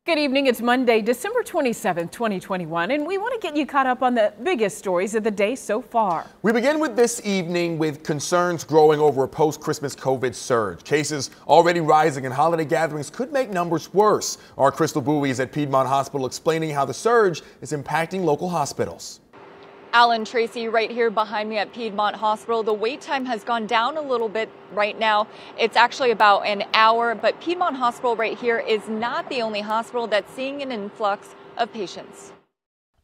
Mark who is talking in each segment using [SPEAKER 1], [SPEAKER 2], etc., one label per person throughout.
[SPEAKER 1] Good evening. It's Monday, December 27th, 2021, and we want to get you caught up on the biggest stories of the day so far.
[SPEAKER 2] We begin with this evening with concerns growing over a post-Christmas COVID surge. Cases already rising and holiday gatherings could make numbers worse. Our Crystal Bowie is at Piedmont Hospital explaining how the surge is impacting local hospitals.
[SPEAKER 3] Alan, Tracy, right here behind me at Piedmont Hospital. The wait time has gone down a little bit right now. It's actually about an hour, but Piedmont Hospital right here is not the only hospital that's seeing an influx of patients.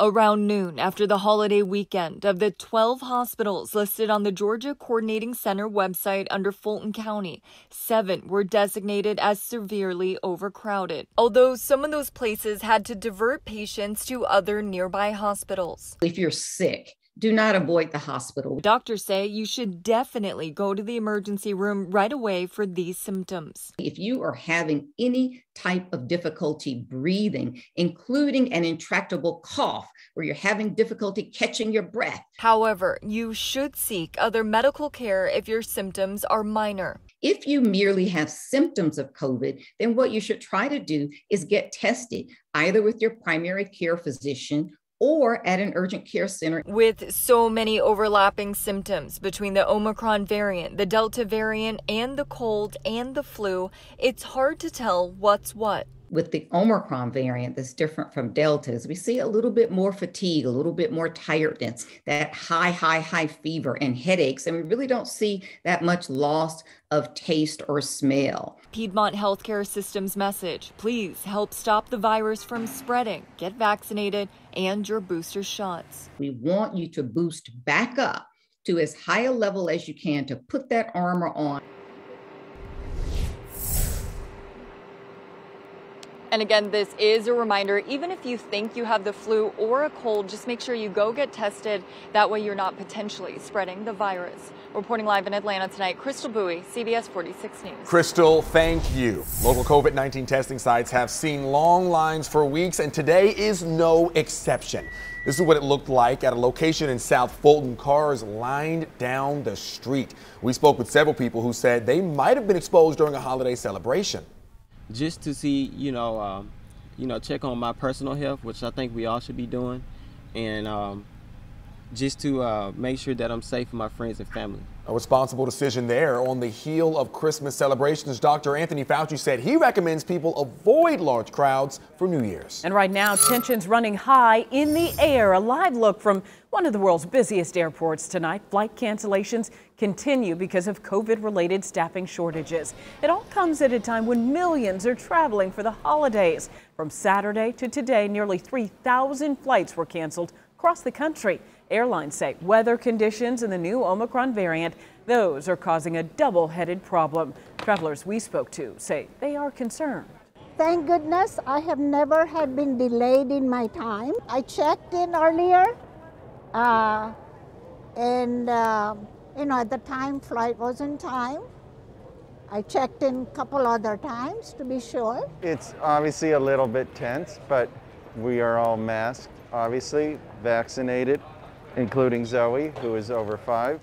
[SPEAKER 3] Around noon after the holiday weekend, of the 12 hospitals listed on the Georgia Coordinating Center website under Fulton County, 7 were designated as severely overcrowded, although some of those places had to divert patients to other nearby hospitals.
[SPEAKER 4] If you're sick, do not avoid the hospital.
[SPEAKER 3] Doctors say you should definitely go to the emergency room right away for these symptoms.
[SPEAKER 4] If you are having any type of difficulty breathing, including an intractable cough, where you're having difficulty catching your breath.
[SPEAKER 3] However, you should seek other medical care if your symptoms are minor.
[SPEAKER 4] If you merely have symptoms of COVID, then what you should try to do is get tested, either with your primary care physician or at an urgent care center.
[SPEAKER 3] With so many overlapping symptoms between the Omicron variant, the Delta variant, and the cold and the flu, it's hard to tell what's what.
[SPEAKER 4] With the Omicron variant that's different from Delta's, we see a little bit more fatigue, a little bit more tiredness, that high fever and headaches, and we really don't see that much loss of taste or smell.
[SPEAKER 3] Piedmont Healthcare System's message: please help stop the virus from spreading. Get vaccinated and your booster shots.
[SPEAKER 4] We want you to boost back up to as high a level as you can to put that armor on.
[SPEAKER 3] And again, this is a reminder, even if you think you have the flu or a cold, just make sure you go get tested. That way you're not potentially spreading the virus. Reporting live in Atlanta tonight, Crystal Bowie, CBS 46 News.
[SPEAKER 2] Crystal, thank you. Local COVID-19 testing sites have seen long lines for weeks, and today is no exception. This is what it looked like at a location in South Fulton. Cars lined down the street. We spoke with several people who said they might have been exposed during a holiday celebration.
[SPEAKER 5] Just to see, check on my personal health, which I think we all should be doing, and just to make sure that I'm safe for my friends and family.
[SPEAKER 2] A responsible decision there. On the heel of Christmas celebrations, Dr. Anthony Fauci said he recommends people avoid large crowds for New Year's.
[SPEAKER 1] And right now, tensions running high in the air. A live look from one of the world's busiest airports tonight. Flight cancellations continue because of COVID-related staffing shortages. It all comes at a time when millions are traveling for the holidays. From Saturday to today, nearly 3,000 flights were canceled across the country. Airlines say weather conditions and the new Omicron variant, those are causing a double-headed problem. Travelers we spoke to say they are concerned.
[SPEAKER 6] Thank goodness I have never had been delayed in my time. I checked in earlier at the time flight was in time. I checked in a couple other times to be sure.
[SPEAKER 7] It's obviously a little bit tense, but we are all masked, obviously, vaccinated, including Zoe, who is over 5.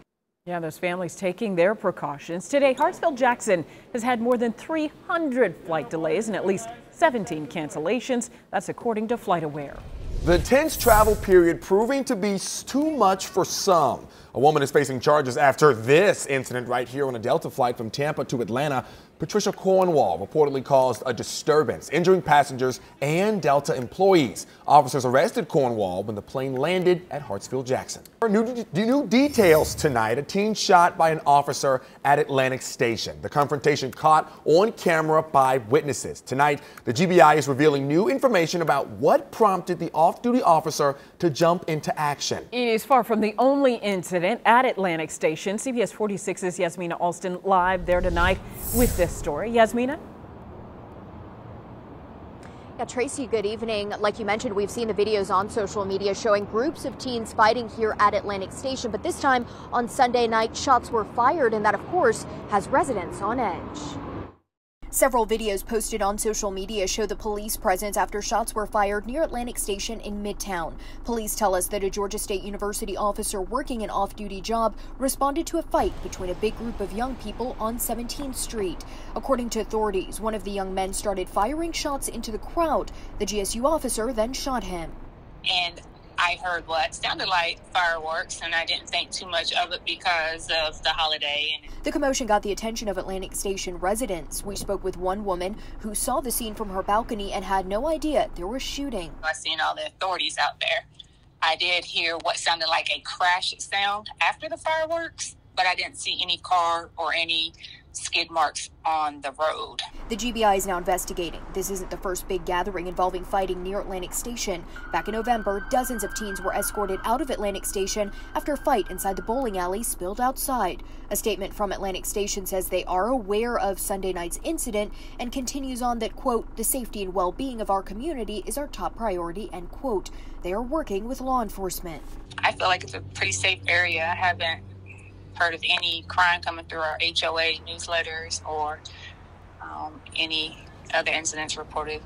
[SPEAKER 1] Yeah, those families taking their precautions. Today, Hartsfield-Jackson has had more than 300 flight delays and at least 17 cancellations. That's according to FlightAware.
[SPEAKER 2] The tense travel period proving to be too much for some. A woman is facing charges after this incident right here on a Delta flight from Tampa to Atlanta. Patricia Cornwall reportedly caused a disturbance, injuring passengers and Delta employees. Officers arrested Cornwall when the plane landed at Hartsfield-Jackson. New details tonight. A teen shot by an officer at Atlantic Station. The confrontation caught on camera by witnesses. Tonight, the GBI is revealing new information about what prompted the off-duty officer to jump into action.
[SPEAKER 1] It is far from the only incident at Atlantic Station. CBS 46's Yasmina Alston live there tonight with this story. Yasmina?
[SPEAKER 8] Yeah, Tracy, good evening. Like you mentioned, we've seen the videos on social media showing groups of teens fighting here at Atlantic Station. But this time on Sunday night, shots were fired, and that, of course, has residents on edge. Several videos posted on social media show the police presence after shots were fired near Atlantic Station in Midtown. Police tell us that a Georgia State University officer working an off-duty job responded to a fight between a big group of young people on 17th Street. According to authorities, one of the young men started firing shots into the crowd. The GSU officer then shot him.
[SPEAKER 9] And I heard what sounded like fireworks, and I didn't think too much of it because of the holiday.
[SPEAKER 8] The commotion got the attention of Atlantic Station residents. We spoke with one woman who saw the scene from her balcony and had no idea there was shooting.
[SPEAKER 9] I seen all the authorities out there. I did hear what sounded like a crash sound after the fireworks, but I didn't see any car or any skid marks on the road.
[SPEAKER 8] The GBI is now investigating. This isn't the first big gathering involving fighting near Atlantic Station. Back in November, dozens of teens were escorted out of Atlantic Station after a fight inside the bowling alley spilled outside. A statement from Atlantic Station says they are aware of Sunday night's incident and continues on that, quote, the safety and well-being of our community is our top priority, end quote. They are working with law enforcement.
[SPEAKER 9] I feel like it's a pretty safe area. I haven't heard of any crime coming through our HOA newsletters or any other incidents reported.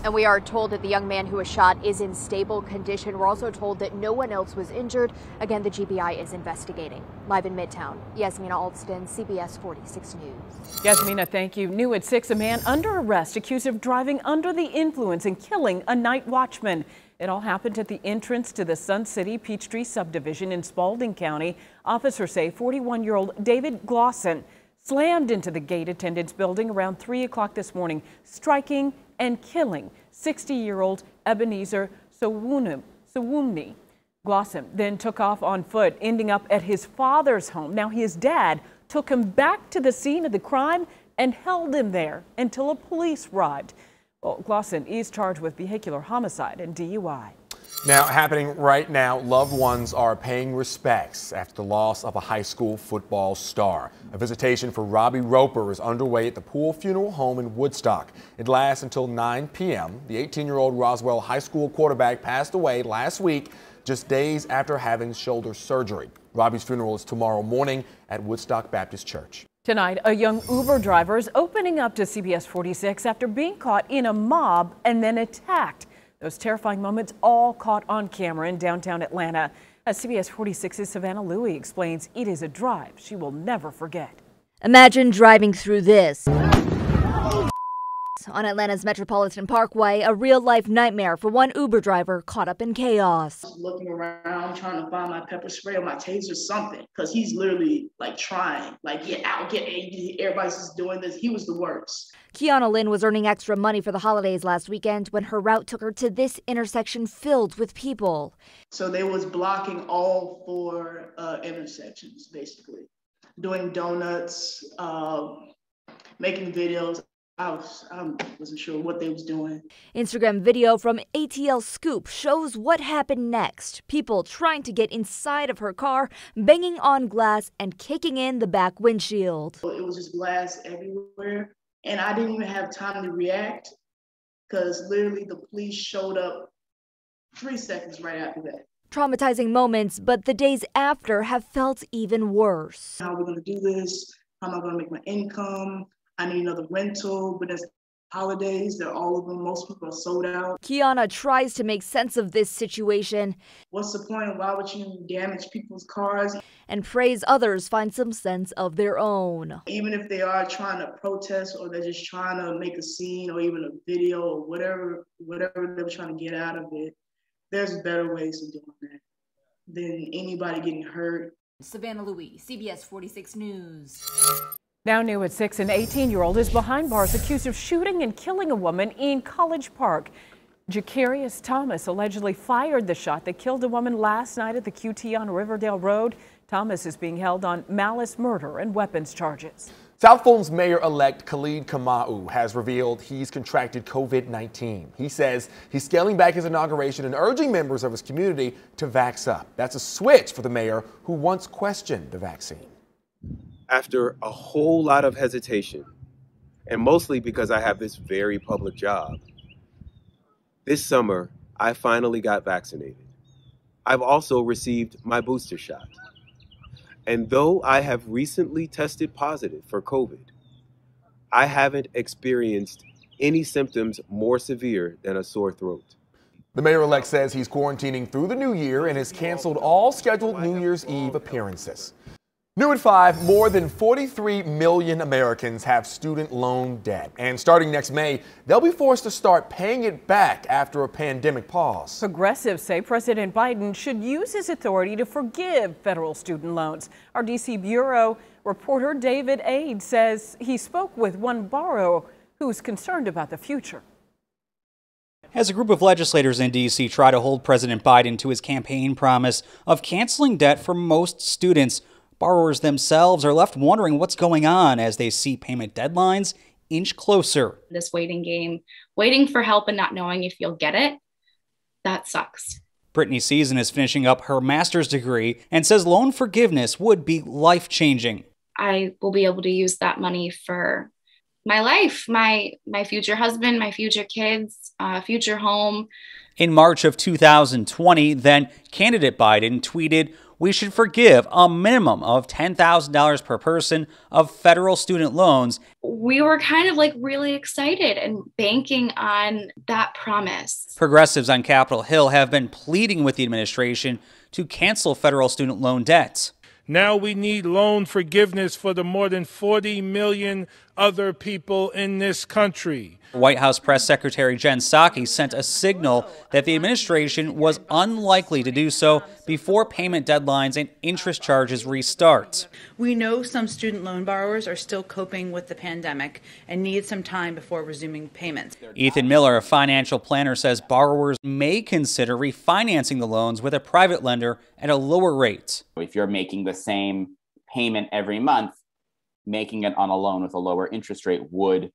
[SPEAKER 8] And we are told that the young man who was shot is in stable condition. We're also told that no one else was injured. Again, the GBI is investigating. Live in Midtown, Yasmina Alston, CBS 46 News.
[SPEAKER 1] Yasmina, thank you. New at 6, a man under arrest accused of driving under the influence and killing a night watchman. It all happened at the entrance to the Sun City Peachtree subdivision in Spalding County. Officers say 41-year-old David Glosson slammed into the gate attendance building around 3 o'clock this morning, striking and killing 60-year-old Ebenezer Sawumni. Glosson then took off on foot, ending up at his father's home. Now his dad took him back to the scene of the crime and held him there until a police arrived. Well, Glosson is charged with vehicular homicide and DUI.
[SPEAKER 2] Now, happening right now, loved ones are paying respects after the loss of a high school football star. A visitation for Robbie Roper is underway at the Poole Funeral Home in Woodstock. It lasts until 9 p.m. The 18-year-old Roswell High School quarterback passed away last week, just days after having shoulder surgery. Robbie's funeral is tomorrow morning at Woodstock Baptist Church.
[SPEAKER 1] Tonight, a young Uber driver is opening up to CBS 46 after being caught in a mob and then attacked. Those terrifying moments all caught on camera in downtown Atlanta. As CBS 46's Savannah Louie explains, it is a drive she will never forget.
[SPEAKER 10] Imagine driving through this. On Atlanta's Metropolitan Parkway, a real-life nightmare for one Uber driver caught up in chaos.
[SPEAKER 11] Looking around, trying to find my pepper spray or my taser, something, because he's literally like trying, like get out, get everybody's just doing this. He was the worst.
[SPEAKER 10] Kiana Lynn was earning extra money for the holidays last weekend when her route took her to this intersection filled with people.
[SPEAKER 11] So they was blocking all 4 intersections, basically, doing donuts, making videos. I wasn't sure what they was doing.
[SPEAKER 10] Instagram video from ATL Scoop shows what happened next. People trying to get inside of her car, banging on glass and kicking in the back windshield.
[SPEAKER 11] It was just glass everywhere, and I didn't even have time to react because literally the police showed up 3 seconds right after that.
[SPEAKER 10] Traumatizing moments, but the days after have felt even worse.
[SPEAKER 11] How are we going to do this? How am I going to make my income? I need another rental, but as holidays, all of them, most people are sold out.
[SPEAKER 10] Kiana tries to make sense of this situation.
[SPEAKER 11] What's the point? Why would you damage people's cars?
[SPEAKER 10] And prays others find some sense of their own.
[SPEAKER 11] Even if they are trying to protest or they're just trying to make a scene or even a video or whatever they're trying to get out of it, there's better ways of doing that than anybody getting hurt.
[SPEAKER 10] Savannah Louie, CBS 46 News.
[SPEAKER 1] Now new at 6, an 18-year-old is behind bars accused of shooting and killing a woman in College Park. Jacarius Thomas allegedly fired the shot that killed a woman last night at the QT on Riverdale Road. Thomas is being held on malice murder and weapons charges.
[SPEAKER 2] South Fulton's mayor-elect Khalid Kamau has revealed he's contracted COVID-19. He says he's scaling back his inauguration and urging members of his community to vax up. That's a switch for the mayor who once questioned the vaccine.
[SPEAKER 12] After a whole lot of hesitation, and mostly because I have this very public job, this summer, I finally got vaccinated. I've also received my booster shot. And though I have recently tested positive for COVID, I haven't experienced any symptoms more severe than a sore throat.
[SPEAKER 2] The mayor-elect says he's quarantining through the new year and has canceled all scheduled New Year's Eve appearances. New at 5, more than 43 million Americans have student loan debt. And starting next May, they'll be forced to start paying it back after a pandemic pause.
[SPEAKER 1] Progressives say President Biden should use his authority to forgive federal student loans. Our D.C. Bureau reporter David Aid says he spoke with one borrower who's concerned about the future.
[SPEAKER 13] As a group of legislators in D.C. try to hold President Biden to his campaign promise of canceling debt for most students, borrowers themselves are left wondering what's going on as they see payment deadlines inch closer.
[SPEAKER 14] This waiting game, waiting for help and not knowing if you'll get it, that sucks.
[SPEAKER 13] Brittany Season is finishing up her master's degree and says loan forgiveness would be life-changing.
[SPEAKER 14] I will be able to use that money for my life, my future husband, my future kids, future home.
[SPEAKER 13] In March of 2020, then candidate Biden tweeted, "We should forgive a minimum of $10,000 per person of federal student loans."
[SPEAKER 14] We were kind of like really excited and banking on that promise.
[SPEAKER 13] Progressives on Capitol Hill have been pleading with the administration to cancel federal student loan debts.
[SPEAKER 15] Now we need loan forgiveness for the more than 40 million other people in this country.
[SPEAKER 13] White House Press Secretary Jen Psaki sent a signal that the administration was unlikely to do so before payment deadlines and interest charges restart.
[SPEAKER 16] We know some student loan borrowers are still coping with the pandemic and need some time before resuming payments.
[SPEAKER 13] Ethan Miller, a financial planner, says borrowers may consider refinancing the loans with a private lender at a lower rate.
[SPEAKER 17] If you're making the same payment every month, making it on a loan with a lower interest rate would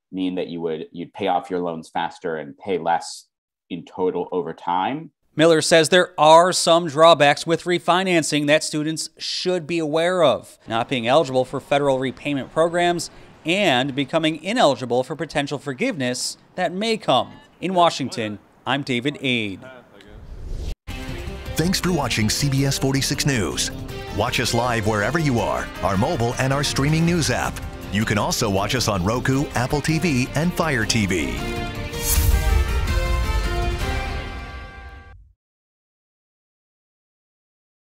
[SPEAKER 17] mean that you'd pay off your loans faster and pay less in total over time.
[SPEAKER 13] Miller says there are some drawbacks with refinancing that students should be aware of, not being eligible for federal repayment programs and becoming ineligible for potential forgiveness that may come. In Washington, I'm David Aid.
[SPEAKER 18] Thanks for watching CBS 46 News. Watch us live wherever you are, our mobile and our streaming news app. You can also watch us on Roku, Apple TV, and Fire TV.